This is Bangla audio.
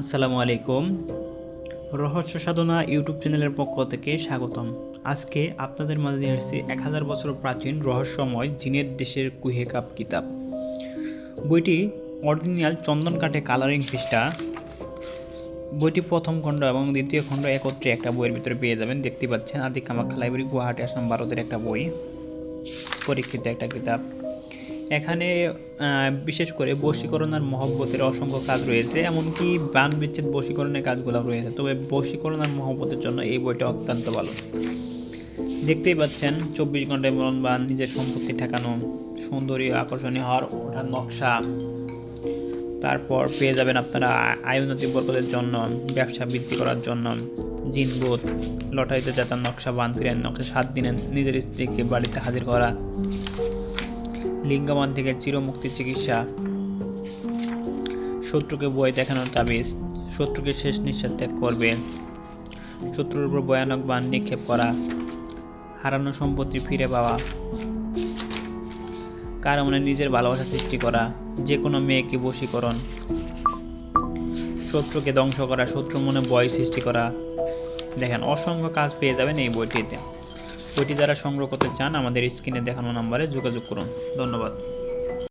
আসসালামু আলাইকুম। রহস্য সাধনা ইউটিউব চ্যানেলের পক্ষ থেকে স্বাগতম। আজকে আপনাদের মাঝে নিয়ে এসেছি 1000 বছর প্রাচীন রহস্যময় জিনের দেশের কুহেকাপ কিতাব। বইটি অরিজিনাল চন্দন কাঠে কালারিং পৃষ্ঠা। বইটি প্রথম খণ্ড এবং দ্বিতীয় খণ্ড একত্রে একটা বইয়ের ভিতরে পেয়ে যাবেন। দেখতে পাচ্ছেন আদি কামাখ্যা লাইব্রেরি, গুয়াহাটি, আসাম, ভারতের একটা বই, পরীক্ষিত একটা কিতাব। এখানে বিশেষ করে বশীকরণ আর মহব্বতের অসংখ্য কাজ রয়েছে, এমনকি বান বিচ্ছেদ বশীকরণের কাজগুলো রয়েছে। তবে বশীকরণ আর মহব্বতের জন্য এই বইটা অত্যন্ত ভালো। দেখতেই পাচ্ছেন 24 ঘন্টায় মরণ বান, নিজের সম্পত্তি ঠেকানো, সুন্দরী আকর্ষণীয় হওয়ার ওঠার নকশা। তারপর পেয়ে যাবেন আপনারা আয়োনতি বরকতের জন্য, ব্যবসা বৃদ্ধি করার জন্য, জিনবোধ, লটারিতে জেতার নকশা, বান ফিরেন নকশা, 7 দিনে নিজের স্ত্রীকে বাড়িতে হাজির করা, লিঙ্গমান থেকে চিরমুক্তি চিকিৎসা, শত্রুকে ভয় দেখানোর তাবিজ, শত্রুকে শেষ নিঃশ্বাস ত্যাগ করবে, শত্রুর উপর ভয়ানক বান নিক্ষেপ করা, হারানো সম্পত্তি ফিরে পাওয়া, কারো মনে নিজের ভালোবাসা সৃষ্টি করা, যে কোনো মেয়েকে বশীকরণ, শত্রুকে ধ্বংস করা, শত্রু মনে ভয় সৃষ্টি করা। দেখেন অসংখ্য কাজ পেয়ে যাবেন এই বইটিতে। বইটি যারা সংগ্রহ করতে চান আমাদের স্ক্রিনে দেখানো নাম্বারে যোগাযোগ করুন। ধন্যবাদ।